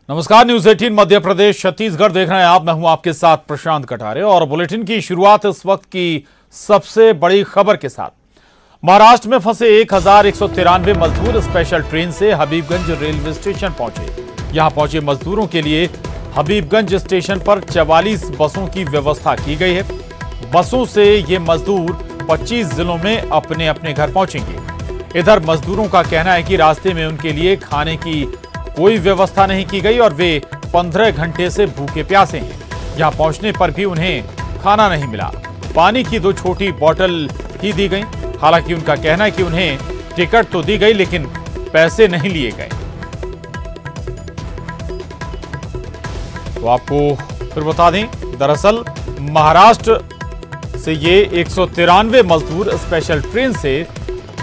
नमस्कार, न्यूज 18 मध्य प्रदेश छत्तीसगढ़ देख रहे हैं आप। मैं हूं आपके साथ प्रशांत कटारे और बुलेटिन की शुरुआत इस वक्त की सबसे बड़ी खबर के साथ। महाराष्ट्र में फंसे 1193 मजदूर स्पेशल ट्रेन से हबीबगंज रेलवे स्टेशन पहुंचे। यहां पहुंचे मजदूरों के लिए हबीबगंज स्टेशन पर 44 बसों की व्यवस्था की गई है। बसों से ये मजदूर 25 जिलों में अपने अपने घर पहुंचेंगे। इधर मजदूरों का कहना है कि रास्ते में उनके लिए खाने की कोई व्यवस्था नहीं की गई और वे 15 घंटे से भूखे प्यासे हैं। यहां पहुंचने पर भी उन्हें खाना नहीं मिला। पानी की 2 छोटी बोतल ही दी गई। हालांकि उनका कहना है कि उन्हें टिकट तो दी गई लेकिन पैसे नहीं लिए गए। तो आपको फिर बता दें, दरअसल महाराष्ट्र से ये 193 मजदूर स्पेशल ट्रेन से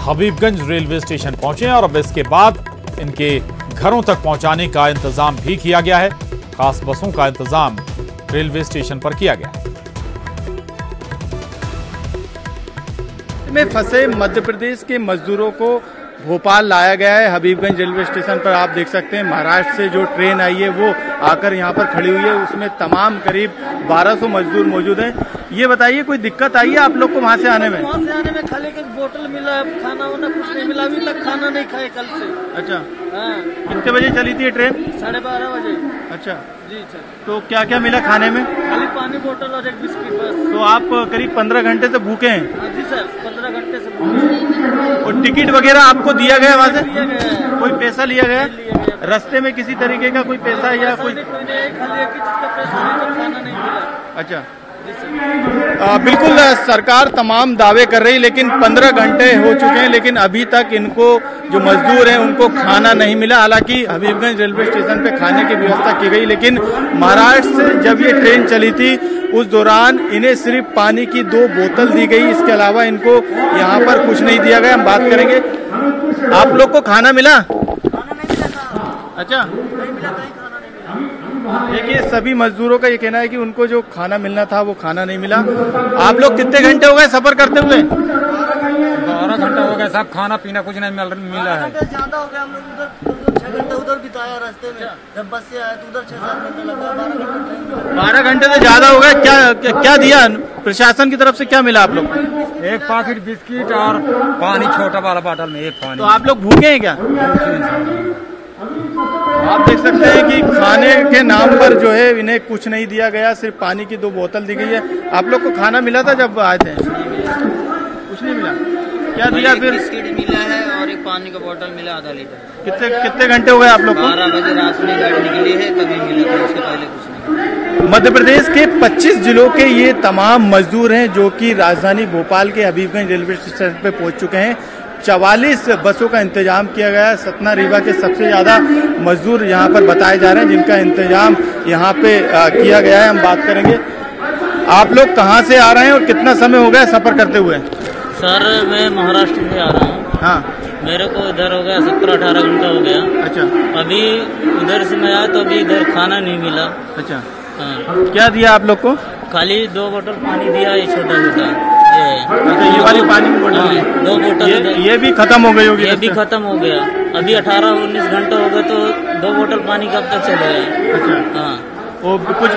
हबीबगंज रेलवे स्टेशन पहुंचे और अब इसके बाद इनके घरों तक पहुंचाने का इंतजाम भी किया गया है। खास बसों का इंतजाम रेलवे स्टेशन पर किया गया है। में फंसे मध्य प्रदेश के मजदूरों को भोपाल लाया गया है। हबीबगंज रेलवे स्टेशन पर आप देख सकते हैं महाराष्ट्र से जो ट्रेन आई है वो आकर यहाँ पर खड़ी हुई है। उसमें तमाम करीब 1200 मजदूर मौजूद हैं। ये बताइए, कोई दिक्कत आई है आप लोग को वहाँ से आने में? वहाँ से आने में खाली एक बोतल मिला, खाना वाना कुछ नहीं मिला। अभी तक खाना नहीं खाए कल से। अच्छा, हाँ। कितने बजे चली थी ये ट्रेन? 12:30 बजे। अच्छा जी सर। तो क्या क्या मिला खाने में? खाली पानी बोतल और एक बिस्किट बस। तो आप करीब 15 घंटे से भूखे हैं? हाँ जी सर, 15 घंटे से भूखे। और टिकट वगैरह आपको दिया गया वहाँ से? दिया गया है। कोई पैसा लिया गया? रास्ते में किसी तरीके का कोई पैसा या कोई? कोई नहीं, खाली एक ही चीज का पैसा नहीं, तो खाना नहीं मिला। अच्छा, बिल्कुल सरकार तमाम दावे कर रही, लेकिन 15 घंटे हो चुके हैं लेकिन अभी तक इनको जो मजदूर हैं उनको खाना नहीं मिला। हालांकि हबीबगंज रेलवे स्टेशन पे खाने की व्यवस्था की गई, लेकिन महाराष्ट्र से जब ये ट्रेन चली थी उस दौरान इन्हें सिर्फ पानी की 2 बोतल दी गई। इसके अलावा इनको यहाँ पर कुछ नहीं दिया गया। हम बात करेंगे, आप लोग को खाना मिला? अच्छा, देखिए सभी मजदूरों का ये कहना है कि उनको जो खाना मिलना था वो खाना नहीं मिला। आप लोग कितने घंटे हो गए सफर करते हुए? 12 घंटा हो गया साहब, खाना पीना कुछ नहीं मिला है। ज्यादा हो गया, हम लोग उधर 6 घंटे उधर बिताया रास्ते में। जब बस से आए तो उधर 6-7 घंटे लगा। 12 घंटे से ज्यादा हो गए। क्या दिया प्रशासन की तरफ से, क्या मिला आप लोग? एक पैकेट बिस्किट और पानी, छोटा वाला बोतल में एक पानी। तो आप लोग भूखे हैं क्या? आप देख सकते हैं कि खाने के नाम पर जो है इन्हें कुछ नहीं दिया गया, सिर्फ पानी की 2 बोतल दी गई है। आप लोग को खाना मिला था जब आए थे? कुछ नहीं मिला। क्या दिया फिर? बिस्किट मिला है और एक पानी का बोतल मिला, आधा लीटर। कितने घंटे हो गए आप लोग को? 12 बजे रात में गाड़ी निकली है तभी मिला था, उसके पहले कुछ नहीं। मध्य प्रदेश के 25 जिलों के ये तमाम मजदूर हैं जो कि राजधानी भोपाल के हबीबगंज रेलवे स्टेशन पे पहुंच चुके हैं। 44 बसों का इंतजाम किया गया है। सतना रीवा के सबसे ज्यादा मजदूर यहाँ पर बताए जा रहे हैं जिनका इंतजाम यहाँ पे किया गया है। हम बात करेंगे, आप लोग कहाँ से आ रहे हैं और कितना समय हो गया सफर करते हुए? सर मैं महाराष्ट्र से आ रहा हूँ। हाँ, मेरे को इधर हो गया 17-18 घंटा हो गया। अच्छा, अभी उधर से मैं आया तो अभी इधर खाना नहीं मिला। अच्छा, हाँ। क्या दिया आप लोग को? खाली 2 बोतल पानी दिया, ये छोटा छोटा। अच्छा, ये वाली पानी की बोतल? हाँ, 2 बोतल। ये भी खत्म हो गई होगी? ये भी खत्म हो गया। अभी 18-19 घंटे हो गए तो 2 बोतल पानी कब तक चलेगा? अच्छा, हाँ। वो कुछ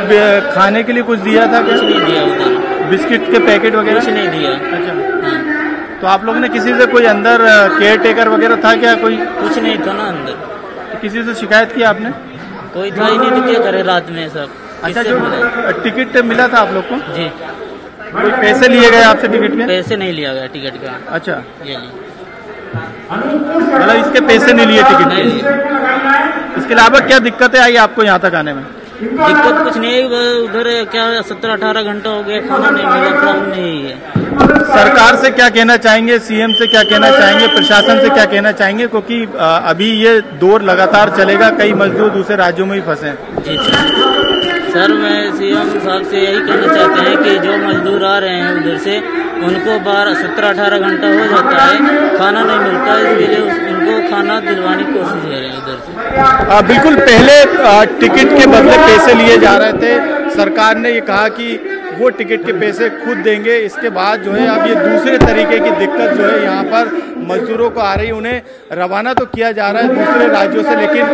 खाने के लिए कुछ दिया था? कुछ नहीं दिया उधर। बिस्किट के पैकेट वगैरह कुछ नहीं दिया। अच्छा, हाँ। तो आप लोगों ने किसी से, कोई अंदर केयर टेकर वगैरह था क्या? कोई कुछ नहीं था ना अंदर। तो किसी से शिकायत की आपने? कोई था ही नहीं, तो क्या करे रात में सब। अच्छा, जो टिकट मिला था आप लोग को? जी। कोई पैसे लिए गए आपसे टिकट के? पैसे नहीं लिया गया टिकट का। अच्छा, ये ली। मतलब इसके पैसे नहीं लिए टिकट नहीं के? लिए। इसके अलावा क्या दिक्कतें आई आपको यहाँ तक आने में? दिक्कत कुछ नहीं है, उधर क्या 17-18 घंटा हो गया, खाना नहीं मिला, प्रॉब्लम नहीं है। सरकार से क्या कहना चाहेंगे? सीएम से क्या कहना चाहेंगे? प्रशासन से क्या कहना चाहेंगे? क्योंकि अभी ये दौर लगातार चलेगा, कई मजदूर दूसरे राज्यों में भी फंसे हैं। जी सर, मैं सीएम साहब से यही कहना चाहते हैं कि जो मजदूर आ रहे हैं उधर से उनको 17-18 घंटा हो जाता है, खाना नहीं मिलता है, इसके लिए उनको खाना दिलवाने की कोशिश करें उधर से। बिल्कुल, पहले टिकट के बदले पैसे लिए जा रहे थे। सरकार ने ये कहा कि वो टिकट के पैसे खुद देंगे। इसके बाद जो है अब ये दूसरे तरीके की दिक्कत जो है यहाँ पर मजदूरों को आ रही है, उन्हें रवाना तो किया जा रहा है दूसरे राज्यों से, लेकिन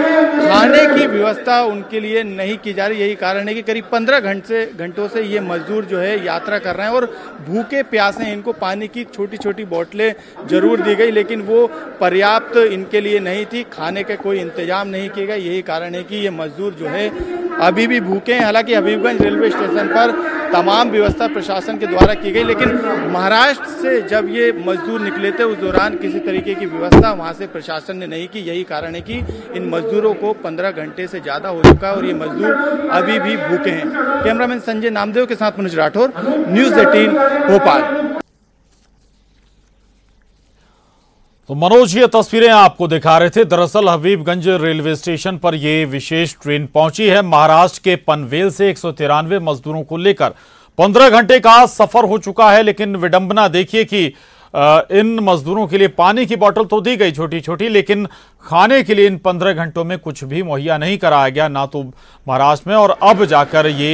खाने की व्यवस्था उनके लिए नहीं की जा रही। यही कारण है कि करीब 15 घंटों से ये मजदूर जो है यात्रा कर रहे हैं और भूखे प्यासे हैं। इनको पानी की छोटी छोटी बोतलें जरूर दी गई, लेकिन वो पर्याप्त इनके लिए नहीं थी। खाने का कोई इंतजाम नहीं किया गया। यही कारण है कि ये मजदूर जो है अभी भी भूखे हैं। हालांकि हबीबगंज रेलवे स्टेशन पर तमाम व्यवस्था प्रशासन के द्वारा की गई, लेकिन महाराष्ट्र से जब ये मजदूर निकले थे उस दौरान किसी तरीके की व्यवस्था वहां से प्रशासन ने नहीं की। यही कारण है कि इन मजदूरों को 15 घंटे से ज्यादा हो चुका है और ये मजदूर अभी भी भूखे हैं। कैमरामैन संजय नामदेव के साथ मनोज राठौर, न्यूज़ 18 भोपाल। तो मनोज, ये तस्वीरें आपको दिखा रहे थे। दरअसल हबीबगंज रेलवे स्टेशन पर यह विशेष ट्रेन पहुंची है। महाराष्ट्र के पनवेल से 193 मजदूरों को लेकर 15 घंटे का सफर हो चुका है, लेकिन विडंबना देखिए कि इन मजदूरों के लिए पानी की बोतल तो दी गई छोटी छोटी, लेकिन खाने के लिए इन 15 घंटों में कुछ भी मुहैया नहीं कराया गया, ना तो महाराष्ट्र में, और अब जाकर ये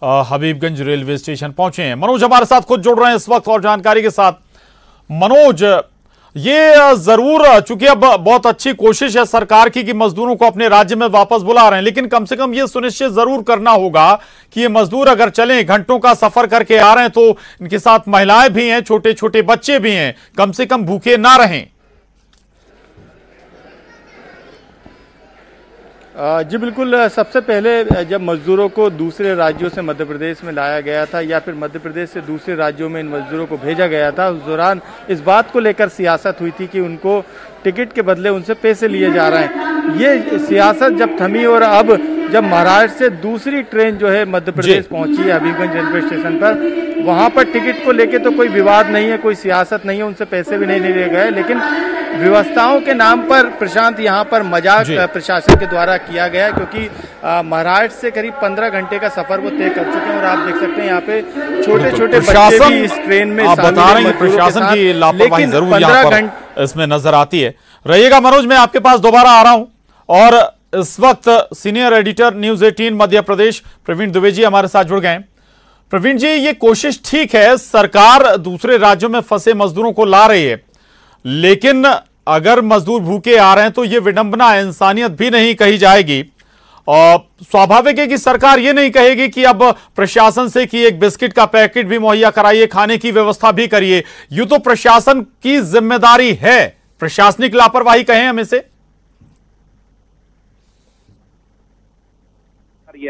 हबीबगंज रेलवे स्टेशन पहुंचे हैं। मनोज हमारे साथ खुद जुड़ रहे हैं इस वक्त और जानकारी के साथ। मनोज, ये जरूर, चूंकि अब बहुत अच्छी कोशिश है सरकार की कि मजदूरों को अपने राज्य में वापस बुला रहे हैं, लेकिन कम से कम ये सुनिश्चित जरूर करना होगा कि ये मजदूर अगर चलें, घंटों का सफर करके आ रहे हैं, तो इनके साथ महिलाएं भी हैं, छोटे छोटे बच्चे भी हैं, कम से कम भूखे ना रहें। जी बिल्कुल। सबसे पहले जब मजदूरों को दूसरे राज्यों से मध्य प्रदेश में लाया गया था या फिर मध्य प्रदेश से दूसरे राज्यों में इन मजदूरों को भेजा गया था, उस दौरान इस बात को लेकर सियासत हुई थी कि उनको टिकट के बदले उनसे पैसे लिए जा रहे हैं। ये सियासत जब थमी और अब जब महाराष्ट्र से दूसरी ट्रेन जो है मध्य प्रदेश पहुंची है हबीबगंज रेलवे स्टेशन पर, वहां पर टिकट को लेके तो कोई विवाद नहीं है, कोई सियासत नहीं है, उनसे पैसे भी नहीं लिए गए, लेकिन व्यवस्थाओं के नाम पर प्रशांत यहाँ पर मजाक प्रशासन के द्वारा किया गया, क्योंकि महाराष्ट्र से करीब 15 घंटे का सफर वो तय कर चुके हैं। और आप देख सकते हैं यहाँ पे छोटे छोटे बच्चे भी इस ट्रेन में बता रहे हैं। प्रशासन की लापरवाही जरूर यहाँ पर इसमें नजर आती है। रहिएगा मनोज, मैं आपके पास दोबारा आ रहा हूं। और इस वक्त senior editor news 18 Madhya Pradesh Praveen Dubey ji हमारे साथ जुड़ गए। प्रवीण जी, ये कोशिश ठीक है, सरकार दूसरे राज्यों में फंसे मजदूरों को ला रही है, लेकिन अगर मजदूर भूखे आ रहे हैं तो ये विडंबना, इंसानियत भी नहीं कही जाएगी। और स्वाभाविक है कि सरकार ये नहीं कहेगी कि अब प्रशासन से कि एक बिस्किट का पैकेट भी मुहैया कराइए, खाने की व्यवस्था भी करिए। यूं तो प्रशासन की जिम्मेदारी है, प्रशासनिक लापरवाही कहें हम इसे।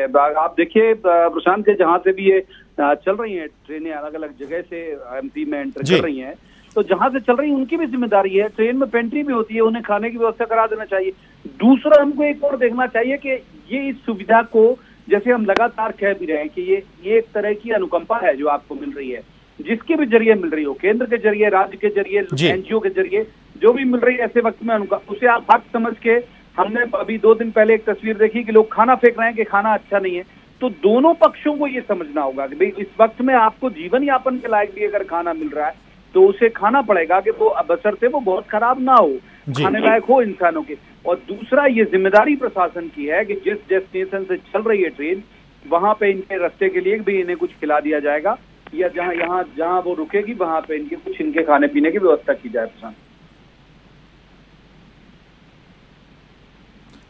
आप देखिए प्रशांत के जहां से भी ये चल रही हैं ट्रेनें, अलग अलग जगह से एमपी में एंटर कर रही हैं, तो जहां से चल रही है उनकी भी जिम्मेदारी है। ट्रेन में पेंट्री भी होती है, उन्हें खाने की व्यवस्था करा देना चाहिए। दूसरा, हमको एक और देखना चाहिए कि ये इस सुविधा को, जैसे हम लगातार कह भी रहे हैं कि ये एक तरह की अनुकंपा है जो आपको मिल रही है, जिसके भी जरिए मिल रही हो, केंद्र के जरिए, राज्य के जरिए, एनजीओ के जरिए, जो भी मिल रही है ऐसे वक्त में अनुकंपा, उसे आप हक समझ के, हमने अभी 2 दिन पहले एक तस्वीर देखी कि लोग खाना फेंक रहे हैं कि खाना अच्छा नहीं है, तो दोनों पक्षों को ये समझना होगा कि भाई इस वक्त में आपको जीवन यापन के लायक भी अगर खाना मिल रहा है तो उसे खाना पड़ेगा कि वो बशर्ते वो बहुत खराब ना हो, खाने लायक हो इंसानों के। और दूसरा, ये जिम्मेदारी प्रशासन की है कि जिस डेस्टिनेशन से चल रही है ट्रेन, वहां पे इनके रास्ते के लिए भी इन्हें कुछ खिला दिया जाएगा, या जहां वो रुकेगी वहां पे इनके खाने पीने की व्यवस्था की जाए। प्रशासन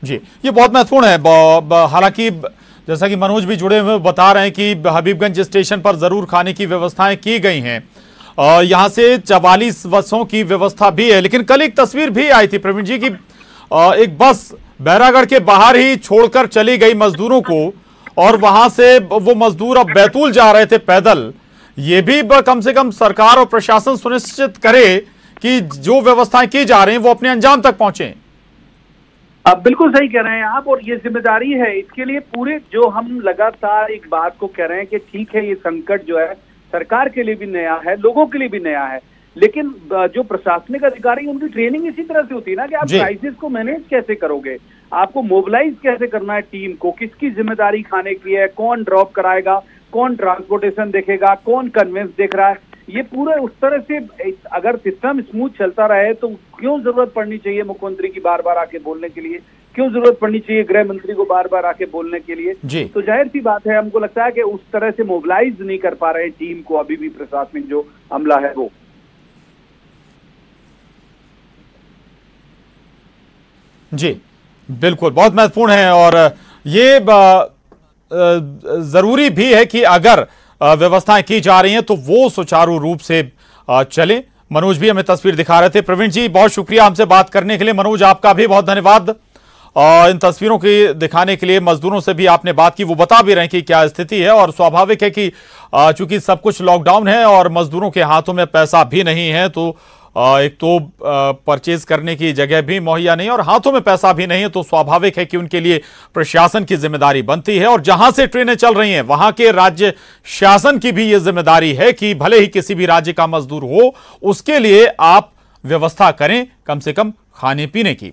जी, ये बहुत महत्वपूर्ण है। हालांकि जैसा कि मनोज भी जुड़े हुए बता रहे हैं कि हबीबगंज स्टेशन पर जरूर खाने की व्यवस्थाएं की गई हैं, यहां से 44 बसों की व्यवस्था भी है, लेकिन कल एक तस्वीर भी आई थी प्रवीण जी की एक बस बैरागढ़ के बाहर ही छोड़कर चली गई मजदूरों को, और वहां से वो मजदूर अब बैतूल जा रहे थे पैदल। ये भी कम से कम सरकार और प्रशासन सुनिश्चित करे कि जो व्यवस्थाएं की जा रही हैं वो अपने अंजाम तक पहुंचे। आप बिल्कुल सही कह रहे हैं आप, और ये जिम्मेदारी है इसके लिए पूरे, जो हम लगातार एक बात को कह रहे हैं कि ठीक है ये संकट जो है सरकार के लिए भी नया है, लोगों के लिए भी नया है, लेकिन जो प्रशासनिक अधिकारी उनकी ट्रेनिंग इसी तरह से होती है ना कि आप क्राइसिस को मैनेज कैसे करोगे, आपको मोबिलाइज कैसे करना है टीम को, किसकी जिम्मेदारी खाने की है, कौन ड्रॉप कराएगा, कौन ट्रांसपोर्टेशन देखेगा, कौन कन्वेंस देख रहा है, ये पूरा उस तरह से अगर सिस्टम स्मूथ चलता रहे तो क्यों जरूरत पड़नी चाहिए मुख्यमंत्री की बार बार आके बोलने के लिए, क्यों जरूरत पड़नी चाहिए गृह मंत्री को बार बार आके बोलने के लिए। तो जाहिर सी बात है, हमको लगता है कि उस तरह से मोबिलाइज नहीं कर पा रहे टीम को अभी भी प्रशासनिक जो अमला है वो। जी बिल्कुल, बहुत महत्वपूर्ण है और ये जरूरी भी है कि अगर व्यवस्थाएं की जा रही हैं तो वो सुचारू रूप से चले। मनोज भी हमें तस्वीर दिखा रहे थे। प्रवीण जी बहुत शुक्रिया हमसे बात करने के लिए। मनोज आपका भी बहुत धन्यवाद इन तस्वीरों की दिखाने के लिए। मजदूरों से भी आपने बात की, वो बता भी रहे हैं कि क्या स्थिति है और स्वाभाविक है कि चूंकि सब कुछ लॉकडाउन है और मजदूरों के हाथों में पैसा भी नहीं है, तो एक तो परचेज करने की जगह भी मुहैया नहीं और हाथों में पैसा भी नहीं है, तो स्वाभाविक है कि उनके लिए प्रशासन की जिम्मेदारी बनती है। और जहां से ट्रेनें चल रही हैं वहां के राज्य शासन की भी यह जिम्मेदारी है कि भले ही किसी भी राज्य का मजदूर हो, उसके लिए आप व्यवस्था करें कम से कम खाने पीने की।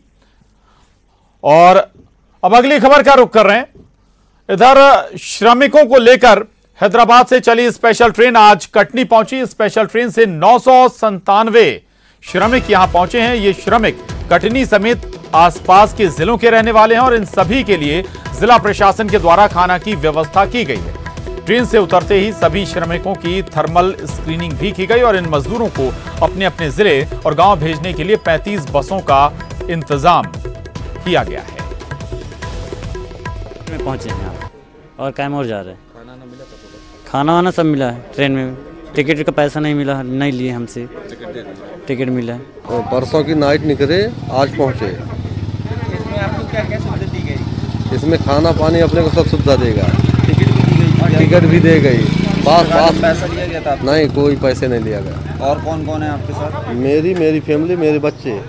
और अब अगली खबर का रुख कर रहे हैं। इधर श्रमिकों को लेकर हैदराबाद से चली स्पेशल ट्रेन आज कटनी पहुंची। स्पेशल ट्रेन से 997 श्रमिक यहां पहुंचे हैं। ये श्रमिक कटनी समेत आसपास के जिलों के रहने वाले हैं और इन सभी के लिए जिला प्रशासन के द्वारा खाना की व्यवस्था की गई है। ट्रेन से उतरते ही सभी श्रमिकों की थर्मल स्क्रीनिंग भी की गई और इन मजदूरों को अपने अपने जिले और गांव भेजने के लिए 35 बसों का इंतजाम किया गया है। पहुंचे हैं यहाँ और कैमूर जा रहे हैं। खाना वाना सब मिला है ट्रेन में। टिकट का पैसा नहीं मिला, नहीं लिए हमसे। टिकट मिला है। परसों की नाइट निकले, आज पहुँचे। इसमें आपको क्या क्या सुविधा दी गई? इसमें खाना पानी अपने को सब सुविधा देगा। टिकट भी दी गई। पास पैसा लिया गया था? नहीं, कोई पैसे नहीं लिया गया। और कौन कौन है आपके साथ? मेरी फैमिली, मेरे बच्चे,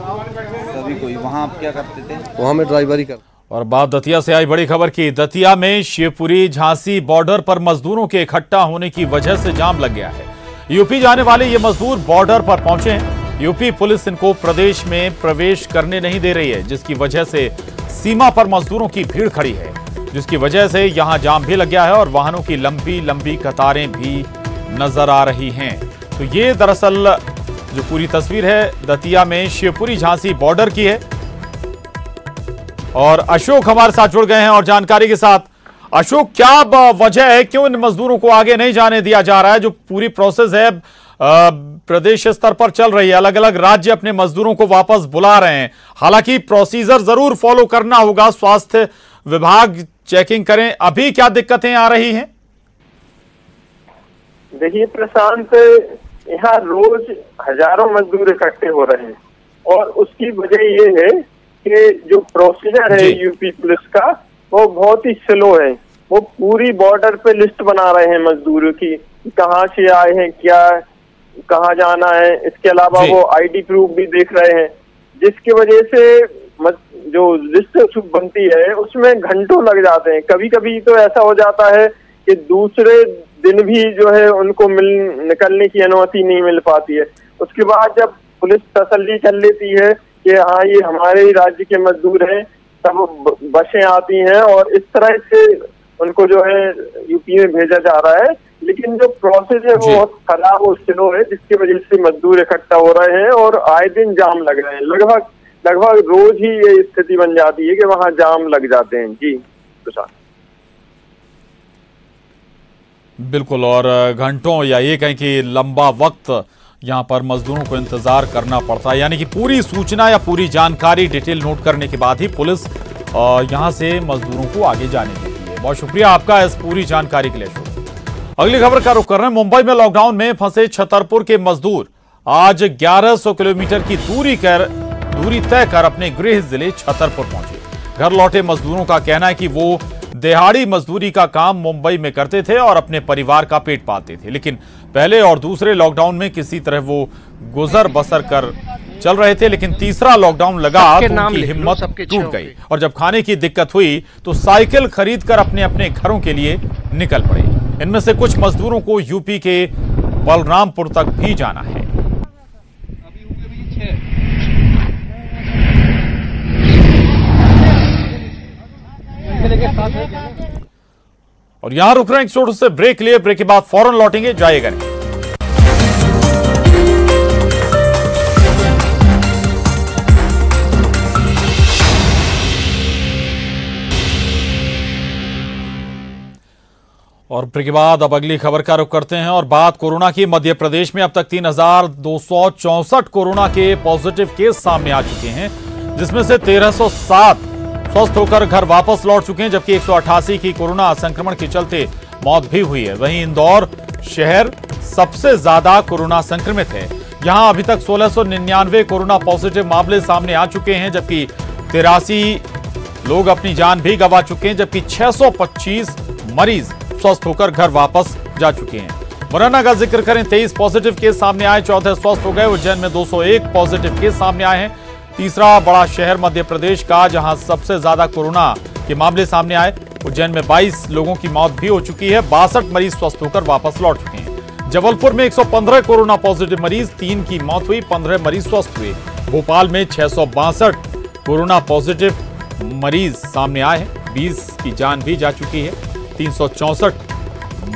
सभी कोई। वहाँ आप क्या करते थे? वहाँ मैं ड्राइवरी कर। और बात दतिया से आई बड़ी खबर की। दतिया में शिवपुरी झांसी बॉर्डर पर मजदूरों के इकट्ठा होने की वजह से जाम लग गया है। यूपी जाने वाले ये मजदूर बॉर्डर पर पहुंचे हैं। यूपी पुलिस इनको प्रदेश में प्रवेश करने नहीं दे रही है, जिसकी वजह से सीमा पर मजदूरों की भीड़ खड़ी है, जिसकी वजह से यहां जाम भी लग गया है और वाहनों की लंबी लंबी कतारें भी नजर आ रही हैं। तो ये दरअसल जो पूरी तस्वीर है दतिया में शिवपुरी झांसी बॉर्डर की है। और अशोक हमारे साथ जुड़ गए हैं और जानकारी के साथ। अशोक, क्या वजह है, क्यों इन मजदूरों को आगे नहीं जाने दिया जा रहा है? जो पूरी प्रोसेस है प्रदेश स्तर पर चल रही है, अलग अलग राज्य अपने मजदूरों को वापस बुला रहे हैं। हालांकि प्रोसीजर जरूर फॉलो करना होगा, स्वास्थ्य विभाग चेकिंग करें, अभी क्या दिक्कतें आ रही हैं? देखिए प्रशांत, यहाँ रोज हजारों मजदूर इकट्ठे हो रहे हैं और उसकी वजह ये है कि जो प्रोसीजर है यूपी पुलिस का वो बहुत ही स्लो है। वो पूरी बॉर्डर पे लिस्ट बना रहे हैं मजदूरों की, कहाँ से आए हैं, क्या कहाँ जाना है। इसके अलावा वो आईडी प्रूफ भी देख रहे हैं, जिसकी वजह से जो लिस्ट बनती है उसमें घंटों लग जाते हैं। कभी कभी तो ऐसा हो जाता है कि दूसरे दिन भी जो है उनको निकलने की अनुमति नहीं मिल पाती है। उसके बाद जब पुलिस तसल्ली कर लेती है कि हाँ ये हमारे ही राज्य के मजदूर हैं, तब बसें आती हैं और इस तरह से उनको जो है यूपी में भेजा जा रहा है। लेकिन जो प्रोसेस है वो बहुत खराब और स्लो है, जिसकी वजह से मजदूर इकट्ठा हो रहे हैं और आए दिन जाम लग रहे हैं। लगभग रोज ही ये स्थिति बन जाती है कि वहाँ जाम लग जाते हैं। जी प्रशांत, बिल्कुल। और घंटों या ये कहें कि लंबा वक्त यहां पर मजदूरों को इंतजार करना पड़ता है, यानी कि पूरी सूचना या पूरी जानकारी डिटेल नोट करने के बाद ही पुलिस यहां से मजदूरों को आगे जाने देती है। बहुत शुक्रिया आपका इस पूरी जानकारी के लिए। अगली खबर का रुख कर रहे हैं। मुंबई में लॉकडाउन में फंसे छतरपुर के मजदूर आज 1100 किलोमीटर की दूरी तय कर अपने गृह जिले छतरपुर पहुंचे। घर लौटे मजदूरों का कहना है कि वो दिहाड़ी मजदूरी का काम मुंबई में करते थे और अपने परिवार का पेट पालते थे, लेकिन पहले और दूसरे लॉकडाउन में किसी तरह वो गुजर बसर कर चल रहे थे, लेकिन तीसरा लॉकडाउन लगा तो उनकी हिम्मत टूट गई और जब खाने की दिक्कत हुई तो साइकिल खरीदकर अपने अपने घरों के लिए निकल पड़े। इनमें से कुछ मजदूरों को यूपी के बलरामपुर तक भी जाना है। और यहां रुक रहे हैं एक छोटे से ब्रेक लिए, ब्रेक के बाद फौरन लौटेंगे, जाइएगा नहीं। और ब्रेक के बाद अब अगली खबर का रुख करते हैं और बात कोरोना की। मध्य प्रदेश में अब तक 3264 कोरोना के पॉजिटिव केस सामने आ चुके हैं। जिसमें से 1307 स्वस्थ होकर घर वापस लौट चुके हैं, जबकि 188 की कोरोना संक्रमण के चलते मौत भी हुई है। वहीं इंदौर शहर सबसे ज्यादा कोरोना संक्रमित है। यहां अभी तक 1699 कोरोना पॉजिटिव मामले सामने आ चुके हैं, जबकि 83 लोग अपनी जान भी गंवा चुके हैं, जबकि 625 मरीज स्वस्थ होकर घर वापस जा चुके हैं। मुरैना का जिक्र करें, 23 पॉजिटिव केस सामने आए, 14 स्वस्थ हो गए। उज्जैन में 201 पॉजिटिव केस सामने आए हैं। तीसरा बड़ा शहर मध्य प्रदेश का, जहां सबसे ज्यादा कोरोना के मामले सामने आए। उज्जैन में 22 लोगों की मौत भी हो चुकी है, 62 मरीज स्वस्थ होकर वापस लौट चुके हैं। जबलपुर में 115 कोरोना पॉजिटिव मरीज, 3 की मौत हुई, 15 मरीज स्वस्थ हुए। भोपाल में 662 कोरोना पॉजिटिव मरीज सामने आए हैं, 20 की जान भी जा चुकी है। 364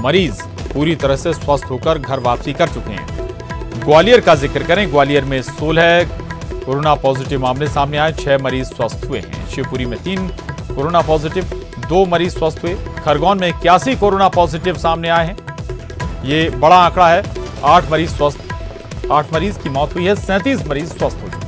मरीज पूरी तरह से स्वस्थ होकर घर वापसी कर चुके हैं। ग्वालियर का जिक्र करें, ग्वालियर में 16 कोरोना पॉजिटिव मामले सामने आए, 6 मरीज स्वस्थ हुए हैं। शिवपुरी में 3 कोरोना पॉजिटिव, 2 मरीज स्वस्थ हुए। खरगोन में 81 कोरोना पॉजिटिव सामने आए हैं, ये बड़ा आंकड़ा है। 8 मरीज की मौत हुई है, 37 मरीज स्वस्थ हो चुके हैं।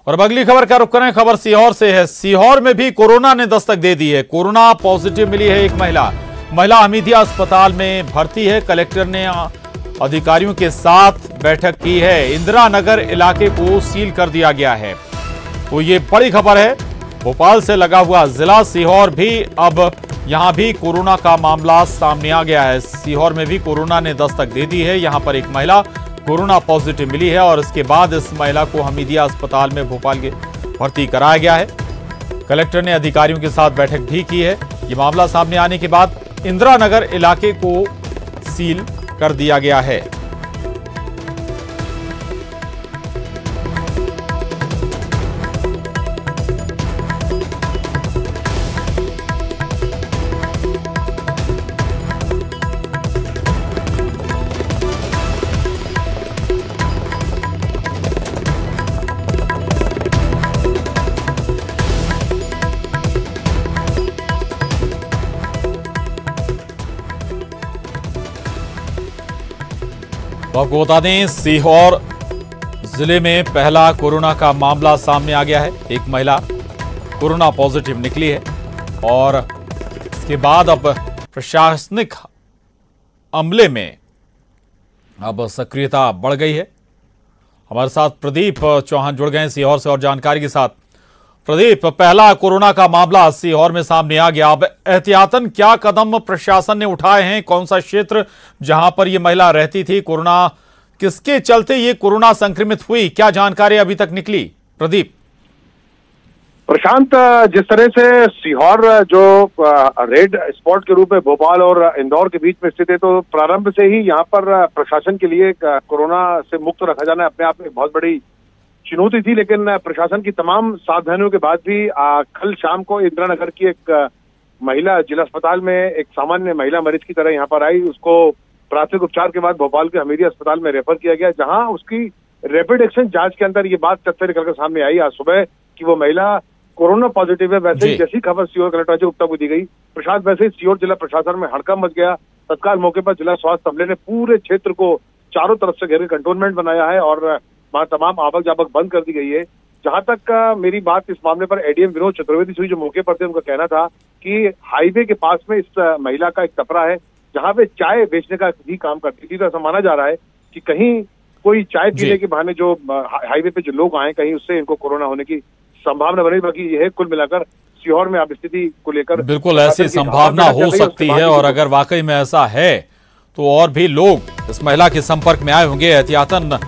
और अब अगली खबर का रुख करें, खबर सीहोर से है। सीहोर में भी कोरोना ने दस्तक दे दी है। कोरोना पॉजिटिव मिली है एक महिला हमीदिया अस्पताल में भर्ती है। कलेक्टर ने अधिकारियों के साथ बैठक की है। इंदिरा नगर इलाके को सील कर दिया गया है, तो ये बड़ी खबर है। भोपाल से लगा हुआ जिला सीहोर भी अब यहां भी कोरोना का मामला सामने आ गया है। सीहोर में भी कोरोना ने दस्तक दे दी है। यहां पर एक महिला कोरोना पॉजिटिव मिली है और इसके बाद इस महिला को हमीदिया अस्पताल में भोपाल के भर्ती कराया गया है। कलेक्टर ने अधिकारियों के साथ बैठक भी की है। ये मामला सामने आने के बाद इंदिरा नगर इलाके को सील कर दिया गया है। तो आपको बता दें, सीहोर जिले में पहला कोरोना का मामला सामने आ गया है। एक महिला कोरोना पॉजिटिव निकली है और इसके बाद अब प्रशासनिक अमले में अब सक्रियता बढ़ गई है। हमारे साथ प्रदीप चौहान जुड़ गए हैं सीहोर से और जानकारी के साथ। प्रदीप, पहला कोरोना का मामला सीहोर में सामने आ गया, अब एहतियातन क्या कदम प्रशासन ने उठाए हैं? कौन सा क्षेत्र जहां पर यह महिला रहती थी, कोरोना किसके चलते ये कोरोना संक्रमित हुई, क्या जानकारी अभी तक निकली? प्रदीप। प्रशांत, जिस तरह से सीहोर जो रेड स्पॉट के रूप में भोपाल और इंदौर के बीच में स्थित है, तो प्रारंभ से ही यहाँ पर प्रशासन के लिए कोरोना से मुक्त रखा जाना अपने आप में बहुत बड़ी चुनौती थी। लेकिन प्रशासन की तमाम सावधानियों के बाद भी कल शाम को इंदिरा नगर की एक महिला जिला अस्पताल में एक सामान्य महिला मरीज की तरह यहाँ पर आई। उसको प्राथमिक उपचार के बाद भोपाल के हमीदिया अस्पताल में रेफर किया गया, जहां उसकी रैपिड एक्शन जांच के अंदर ये बात तथ्य निकलकर सामने आई आज सुबह कि वो महिला कोरोना पॉजिटिव है। वैसे ही जैसी खबर सीहोर कलेक्टर अजय गुप्ता को दी गई, प्रशासन वैसे ही सीहोर जिला प्रशासन में हड़कंप मच गया। तत्काल मौके पर जिला स्वास्थ्य अमले ने पूरे क्षेत्र को चारों तरफ से घेर कंटोनमेंट बनाया है और वहां तमाम आवक जावक बंद कर दी गई है। जहां तक मेरी बात इस मामले पर एडीएम विनोद चतुर्वेदी से जो मौके पर थे, उनका कहना था कि हाईवे के पास में इस महिला का एक टपरा है जहां पे चाय बेचने का भी काम करती थी। तो ऐसा माना जा रहा है कि कहीं कोई चाय पीने के बहाने जो हाईवे पे जो लोग आए, कहीं उससे इनको कोरोना होने की संभावना बनी। बाकी यह कुल मिलाकर सीहोर में अब स्थिति को लेकर बिल्कुल ऐसी संभावना हो सकती है और अगर वाकई में ऐसा है तो और भी लोग इस महिला के संपर्क में आए होंगे। एहतियातन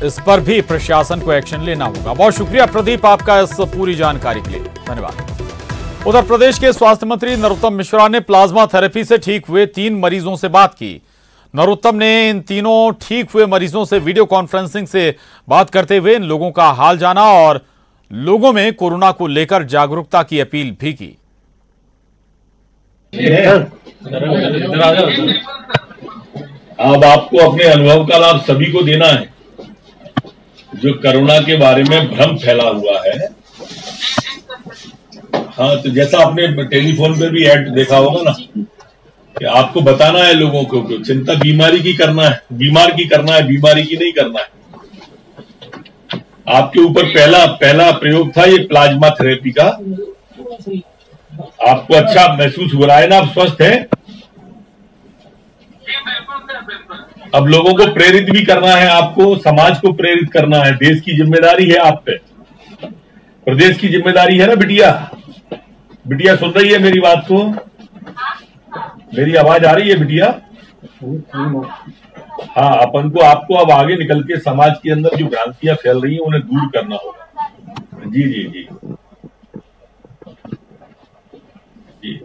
इस पर भी प्रशासन को एक्शन लेना होगा। बहुत शुक्रिया प्रदीप आपका इस पूरी जानकारी के लिए, धन्यवाद। उधर प्रदेश के स्वास्थ्य मंत्री नरोत्तम मिश्रा ने प्लाज्मा थेरेपी से ठीक हुए 3 मरीजों से बात की। नरोत्तम ने इन तीनों ठीक हुए मरीजों से वीडियो कॉन्फ्रेंसिंग से बात करते हुए इन लोगों का हाल जाना और लोगों में कोरोना को लेकर जागरूकता की अपील भी की। अब आपको अपने अनुभव का लाभ सभी को देना है। जो कोरोना के बारे में भ्रम फैला हुआ है, हाँ, तो जैसा आपने टेलीफोन पे भी ऐड देखा होगा ना कि आपको बताना है लोगों को कि चिंता बीमारी की करना है, बीमार की करना है, बीमारी की नहीं करना है। आपके ऊपर पहला प्रयोग था ये प्लाज्मा थेरेपी का। आपको अच्छा महसूस हो रहा है ना, आप स्वस्थ हैं। अब लोगों को प्रेरित भी करना है, आपको समाज को प्रेरित करना है। देश की जिम्मेदारी है आप पे, प्रदेश की जिम्मेदारी है ना। बिटिया बिटिया सुन रही है मेरी बात को? मेरी आवाज आ रही है बिटिया? हाँ, अपन को आपको अब आगे निकल के समाज के अंदर जो भ्रांतियां फैल रही हैं उन्हें दूर करना होगा। जी जी जी जी,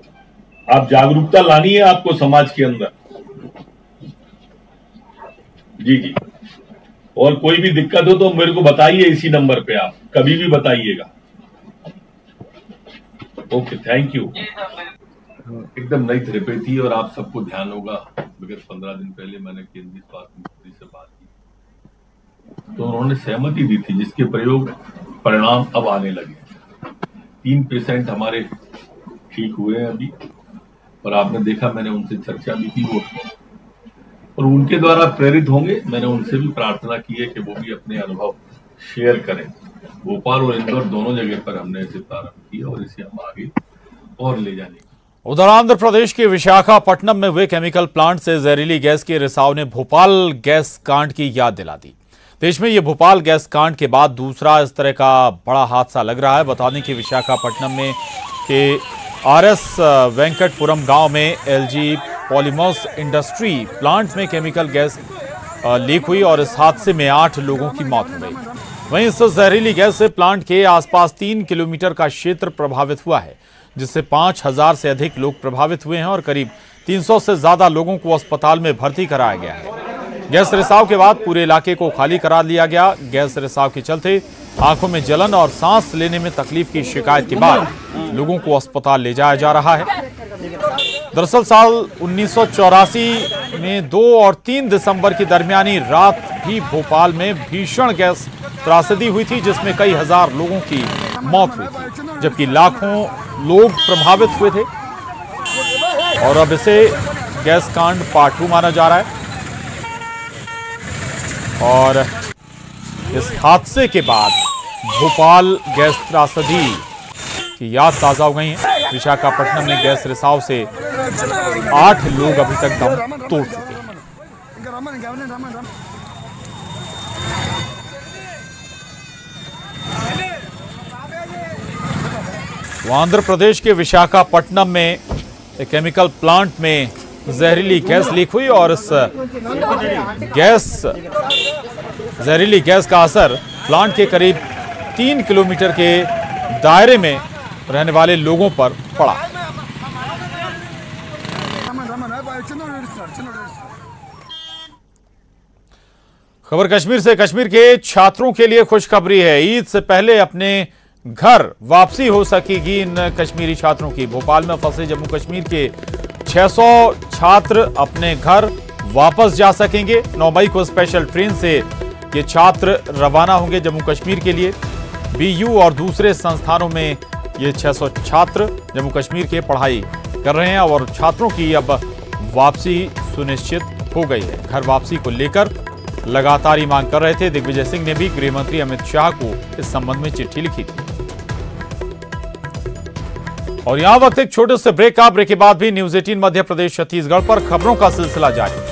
आप जागरूकता लानी है आपको समाज के अंदर। जी जी, और कोई भी दिक्कत हो तो मेरे को बताइए, इसी नंबर पे आप कभी भी बताइएगा। Okay, thank you. एकदम नई थेरेपी थी और आप सबको ध्यान होगा, बगैर 15 दिन पहले मैंने केंद्रीय स्वास्थ्य मंत्री से बात की तो उन्होंने सहमति दी थी, जिसके प्रयोग परिणाम अब आने लगे। 3 पेशेंट हमारे ठीक हुए हैं अभी, और आपने देखा मैंने उनसे चर्चा भी की, वो और उनके द्वारा प्रेरित होंगे। मैंने उनसे भी प्रार्थना की है कि वो भी अपने अनुभव शेयर करें। भोपाल और इंदौर दोनों जगह पर हमने इसे प्रारंभ किया और इसे हम आगे और ले जाने। उधर आंध्र प्रदेश के विशाखापट्टनम में हुए केमिकल प्लांट से जहरीली गैस के रिसाव ने भोपाल गैस कांड की याद दिला दी। देश में यह भोपाल गैस कांड के बाद दूसरा इस तरह का बड़ा हादसा लग रहा है। बता दें कि विशाखापट्टनम में के आरएस वेंकटपुरम गांव में एलजी पॉलीमर्स इंडस्ट्री प्लांट में केमिकल गैस लीक हुई और इस हादसे में 8 लोगों की मौत हो गई। वहीं इस जहरीली गैस से प्लांट के आसपास 3 किलोमीटर का क्षेत्र प्रभावित हुआ है, जिससे 5000 से अधिक लोग प्रभावित हुए हैं और करीब 300 से ज्यादा लोगों को अस्पताल में भर्ती कराया गया है। गैस रिसाव के बाद पूरे इलाके को खाली करा लिया गया। गैस रिसाव के चलते आंखों में जलन और सांस लेने में तकलीफ की शिकायत के बाद लोगों को अस्पताल ले जाया जा रहा है। दरअसल साल 1984 में 2 और 3 दिसंबर की दरमियानी रात भी भोपाल में भीषण गैस त्रासदी हुई थी, जिसमें कई हजार लोगों की मौत हुई थी, जबकि लाखों लोग प्रभावित हुए थे। और अब इसे गैस कांड पार्ट 2 माना जा रहा है। और इस हादसे के बाद भोपाल गैस त्रासदी की याद ताजा हो गई है। विशाखापट्टनम में गैस रिसाव से 8 लोग अभी तक दम तोड़ चुके हैं। आंध्र प्रदेश के विशाखापट्टनम में एक केमिकल प्लांट में जहरीली गैस लीक हुई और इस जहरीली गैस का असर प्लांट के करीब 3 किलोमीटर के दायरे में रहने वाले लोगों पर पड़ा। खबर कश्मीर से। कश्मीर के छात्रों के लिए खुशखबरी है। ईद से पहले अपने घर वापसी हो सकेगी इन कश्मीरी छात्रों की। भोपाल में फंसे जम्मू कश्मीर के 600 छात्र अपने घर वापस जा सकेंगे। 9 मई को स्पेशल ट्रेन से ये छात्र रवाना होंगे जम्मू कश्मीर के लिए। बीयू और दूसरे संस्थानों में ये 600 छात्र जम्मू कश्मीर के पढ़ाई कर रहे हैं और छात्रों की अब वापसी सुनिश्चित हो गई है। घर वापसी को लेकर लगातार ही मांग कर रहे थे। दिग्विजय सिंह ने भी गृह मंत्री अमित शाह को इस संबंध में चिट्ठी लिखी थी। और यहां वक्त एक छोटे से ब्रेक के बाद भी न्यूज 18 मध्य प्रदेश छत्तीसगढ़ पर खबरों का सिलसिला जारी।